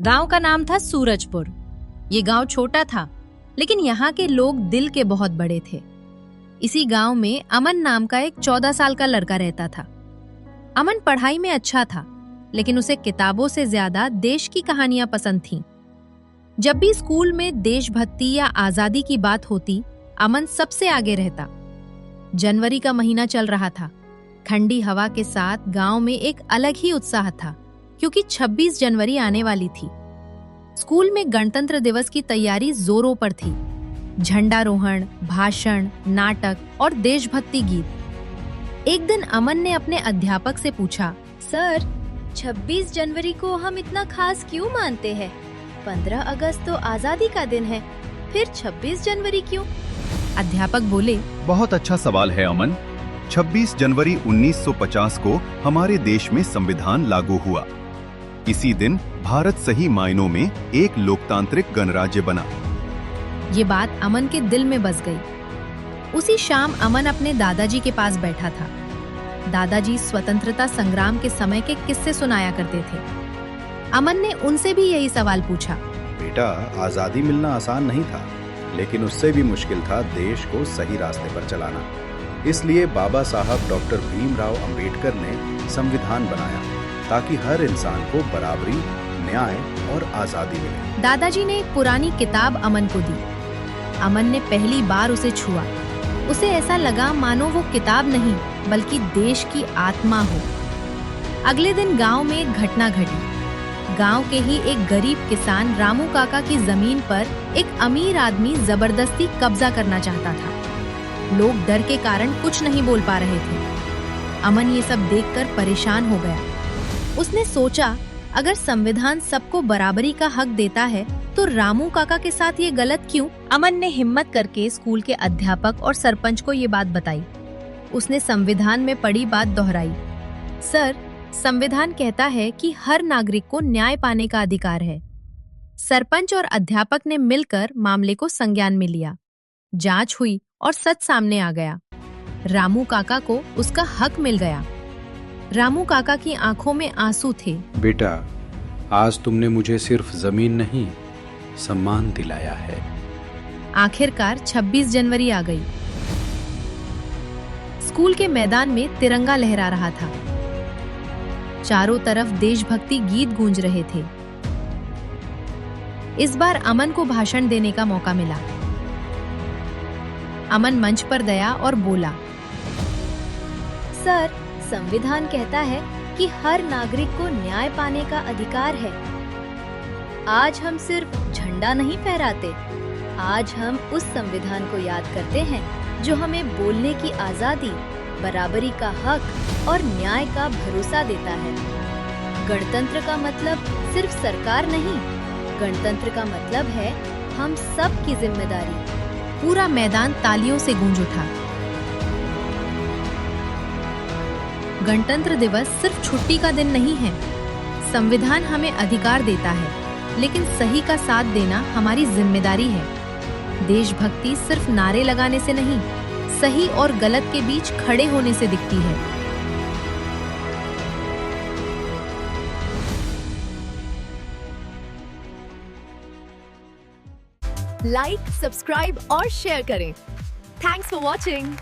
गांव का नाम था सूरजपुर। ये गांव छोटा था, लेकिन यहाँ के लोग दिल के बहुत बड़े थे। इसी गांव में अमन नाम का एक 14 साल का लड़का रहता था। अमन पढ़ाई में अच्छा था, लेकिन उसे किताबों से ज्यादा देश की कहानियां पसंद थीं। जब भी स्कूल में देशभक्ति या आजादी की बात होती, अमन सबसे आगे रहता। जनवरी का महीना चल रहा था। ठंडी हवा के साथ गांव में एक अलग ही उत्साह था, क्योंकि 26 जनवरी आने वाली थी। स्कूल में गणतंत्र दिवस की तैयारी जोरों पर थी। झंडारोहण, भाषण, नाटक और देशभक्ति गीत। एक दिन अमन ने अपने अध्यापक से पूछा, सर, 26 जनवरी को हम इतना खास क्यों मानते हैं? 15 अगस्त तो आजादी का दिन है, फिर 26 जनवरी क्यों? अध्यापक बोले, बहुत अच्छा सवाल है अमन। 26 जनवरी 1950 को हमारे देश में संविधान लागू हुआ। इसी दिन भारत सही मायनों में एक लोकतांत्रिक गणराज्य बना। ये बात अमन के दिल में बस गई। उसी शाम अमन अपने दादाजी के पास बैठा था। दादाजी स्वतंत्रता संग्राम के समय के किस्से सुनाया करते थे। अमन ने उनसे भी यही सवाल पूछा। बेटा, आजादी मिलना आसान नहीं था, लेकिन उससे भी मुश्किल था देश को सही रास्ते पर चलाना। इसलिए बाबा साहब डॉक्टर भीमराव अंबेडकर ने संविधान बनाया, ताकि हर इंसान को बराबरी, न्याय और आजादी मिले। दादाजी ने एक पुरानी किताब अमन को दी। अमन ने पहली बार उसे छुआ। उसे ऐसा लगा मानो वो किताब नहीं, बल्कि देश की आत्मा हो। अगले दिन गांव में एक घटना घटी। गांव के ही एक गरीब किसान रामू काका की जमीन पर एक अमीर आदमी जबरदस्ती कब्जा करना चाहता था। लोग डर के कारण कुछ नहीं बोल पा रहे थे। अमन ये सब देखकर परेशान हो गया। उसने सोचा, अगर संविधान सबको बराबरी का हक देता है, तो रामू काका के साथ ये गलत क्यों? अमन ने हिम्मत करके स्कूल के अध्यापक और सरपंच को ये बात बताई। उसने संविधान में पढ़ी बात दोहराई। सर, संविधान कहता है कि हर नागरिक को न्याय पाने का अधिकार है। सरपंच और अध्यापक ने मिलकर मामले को संज्ञान में लिया। जांच हुई और सच सामने आ गया। रामू काका को उसका हक मिल गया। रामू काका की आंखों में आंसू थे। बेटा, आज तुमने मुझे सिर्फ जमीन नहीं, सम्मान दिलाया है। आखिरकार 26 जनवरी आ गई। स्कूल के मैदान में तिरंगा लहरा रहा था। चारों तरफ देशभक्ति गीत गूंज रहे थे। इस बार अमन को भाषण देने का मौका मिला। अमन मंच पर गया और बोला, सर, संविधान कहता है कि हर नागरिक को न्याय पाने का अधिकार है। आज हम सिर्फ झंडा नहीं फहराते, आज हम उस संविधान को याद करते हैं जो हमें बोलने की आजादी, बराबरी का हक और न्याय का भरोसा देता है। गणतंत्र का मतलब सिर्फ सरकार नहीं, गणतंत्र का मतलब है हम सब की जिम्मेदारी। पूरा मैदान तालियों से गूंज उठा। गणतंत्र दिवस सिर्फ छुट्टी का दिन नहीं है। संविधान हमें अधिकार देता है, लेकिन सही का साथ देना हमारी जिम्मेदारी है। देशभक्ति सिर्फ नारे लगाने से नहीं, सही और गलत के बीच खड़े होने से दिखती है। लाइक, सब्सक्राइब और शेयर करें। Thanks for watching.